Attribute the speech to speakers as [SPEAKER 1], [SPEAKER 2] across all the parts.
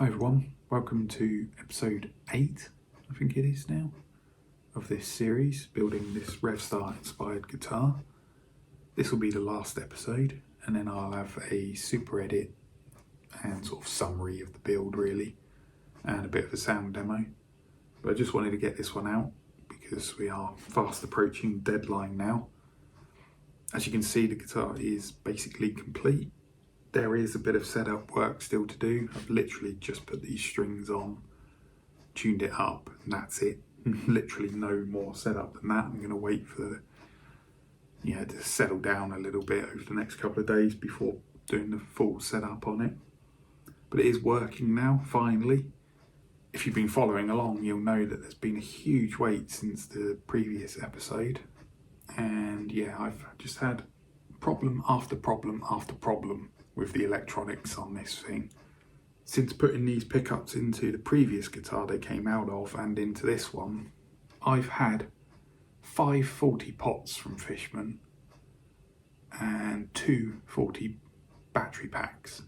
[SPEAKER 1] Hi everyone, welcome to episode 8, I think it is now, of this series, building this Revstar inspired guitar. This will be the last episode, and then I'll have a super edit and sort of summary of the build really, and a bit of a sound demo. But I just wanted to get this one out because we are fast approaching deadline now. As you can see, the guitar is basically complete. There is a bit of setup work still to do. I've literally just put these strings on, tuned it up, and that's it. Literally no more setup than that. I'm going to wait for to settle down a little bit over the next couple of days before doing the full setup on it. But it is working now, finally. If you've been following along, you'll know that there's been a huge wait since the previous episode. And yeah, I've just had problem after problem after problem with the electronics on this thing. Since putting these pickups into the previous guitar they came out of and into this one, I've had 5 40 pots from Fishman and 2 40 battery packs.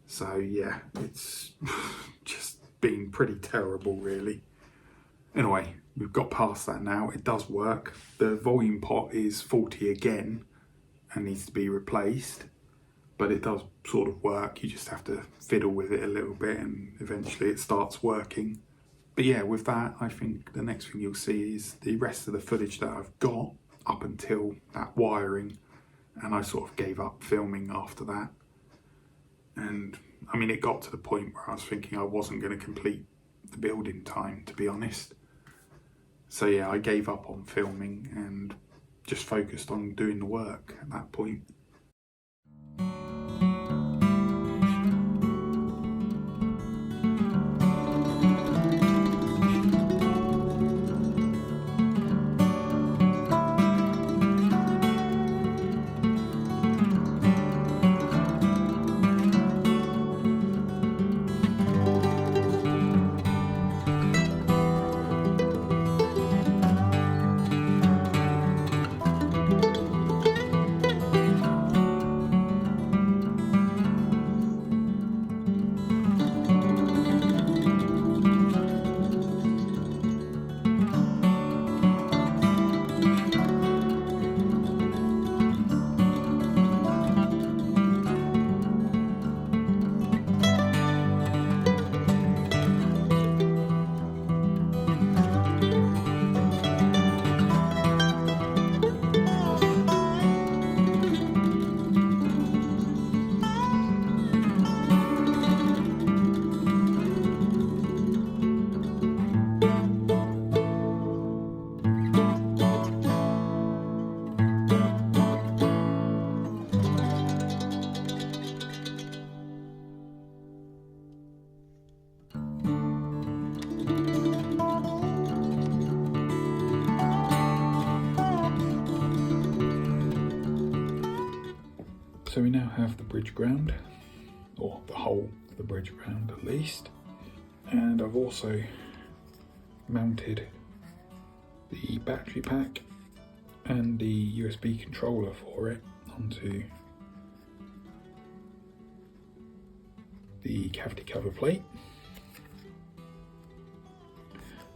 [SPEAKER 1] So yeah, it's just been pretty terrible really. Anyway, we've got past that now. It does work. The volume pot is 40 again and needs to be replaced. But it does sort of work. You just have to fiddle with it a little bit and eventually it starts working. But yeah, with that, I think the next thing you'll see is the rest of the footage that I've got up until that wiring, and I sort of gave up filming after that. And I mean, it got to the point where I was thinking I wasn't going to complete the build in time, to be honest. So yeah, I gave up on filming and just focused on doing the work at that point. So we now have the bridge ground, or the whole of the bridge ground at least, and I've also mounted the battery pack and the USB controller for it onto the cavity cover plate.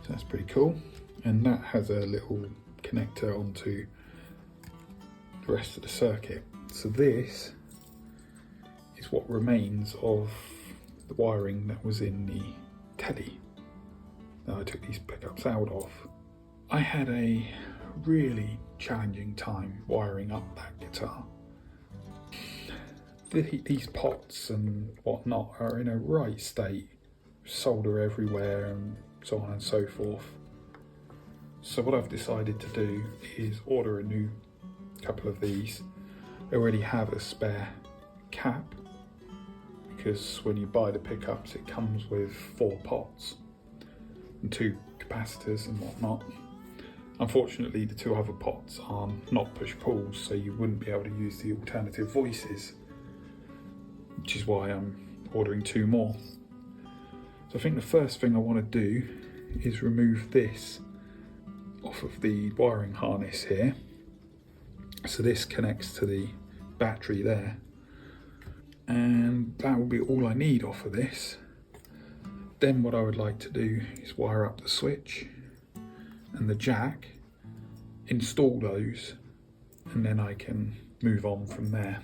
[SPEAKER 1] So that's pretty cool, and that has a little connector onto the rest of the circuit. So this is what remains of the wiring that was in the Teddy that I took these pickups out of. I had a really challenging time wiring up that guitar. These pots and whatnot are in a right state, solder everywhere and so on and so forth. So what I've decided to do is order a new couple of these. I already have a spare cap because when you buy the pickups it comes with 4 pots and 2 capacitors and whatnot. Unfortunately the 2 other pots are not push-pulls, so you wouldn't be able to use the alternative voices, which is why I'm ordering 2 more. So I think the first thing I want to do is remove this off of the wiring harness here. So this connects to the battery there, and that will be all I need off of this. Then what I would like to do is wire up the switch and the jack, install those, and then I can move on from there.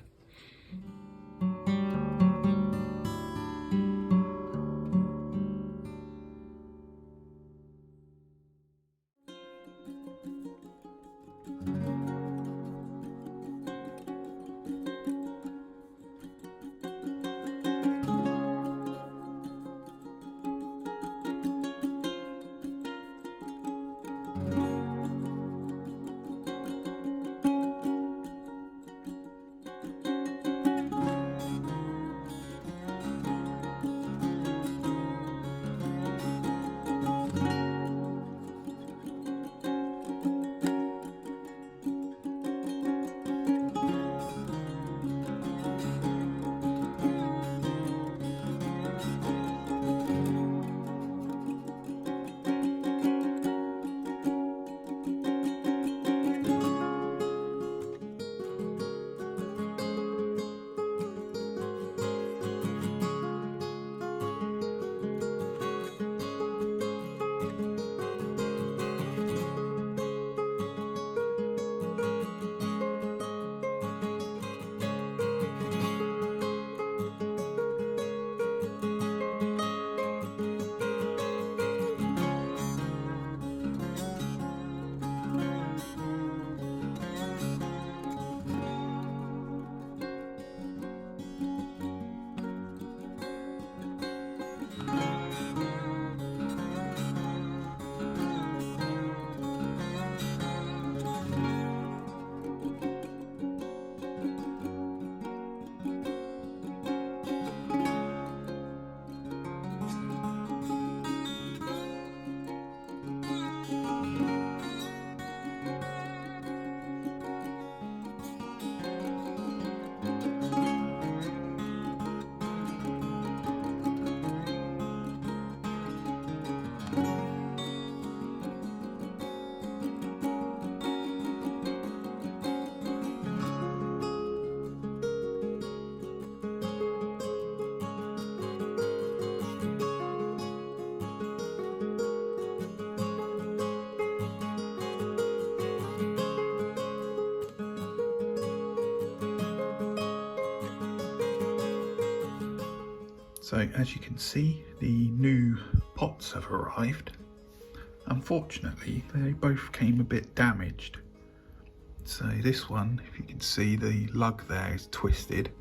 [SPEAKER 1] So as you can see, the new pots have arrived. Unfortunately, they both came a bit damaged. So this one, if you can see, the lug there is twisted.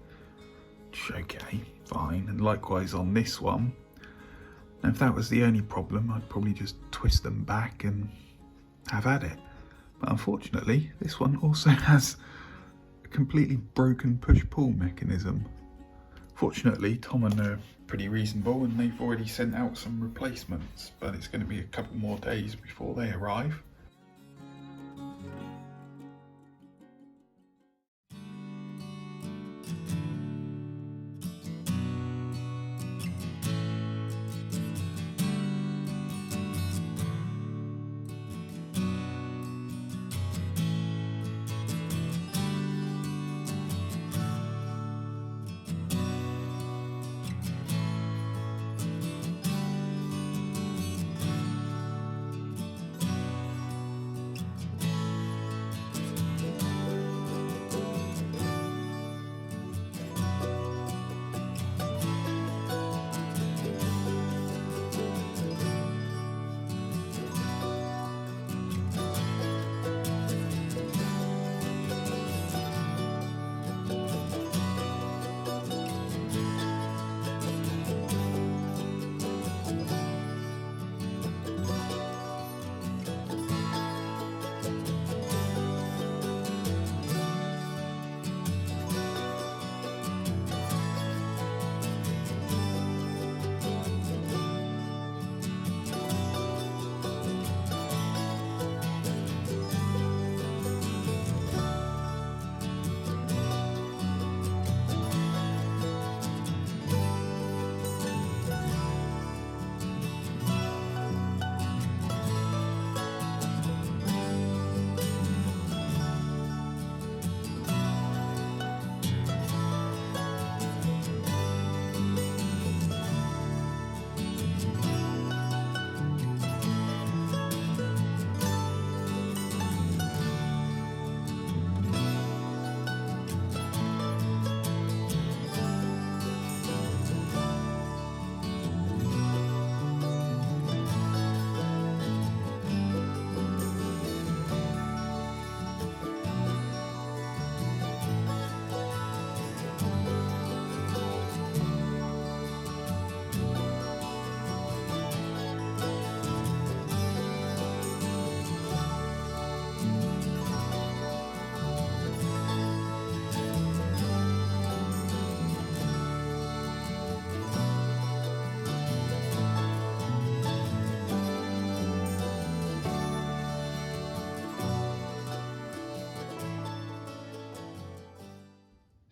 [SPEAKER 1] Okay, fine. And likewise on this one. Now if that was the only problem, I'd probably just twist them back and have at it. But unfortunately, this one also has a completely broken push-pull mechanism. Fortunately, Tom and are pretty reasonable and they've already sent out some replacements, but it's going to be a couple more days before they arrive.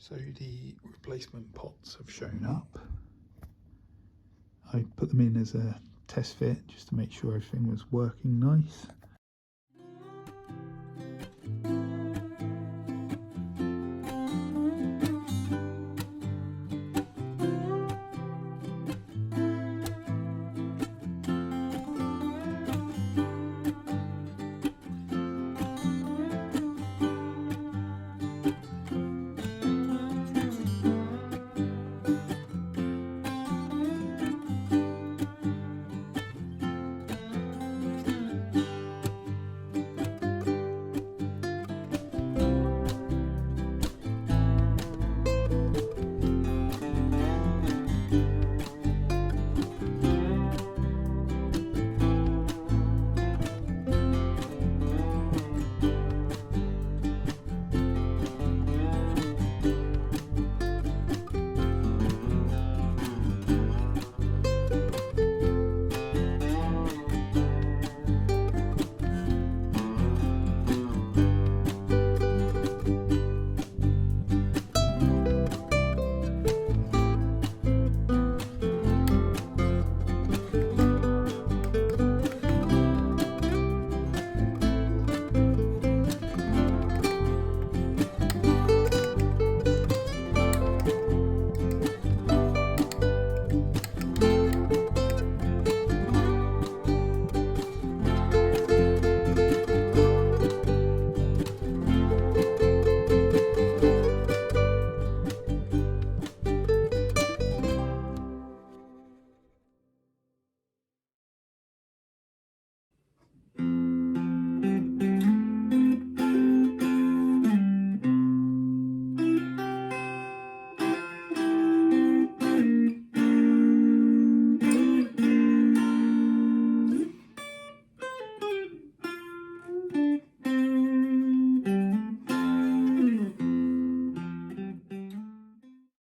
[SPEAKER 1] So the replacement pots have shown up. I put them in as a test fit just to make sure everything was working nice.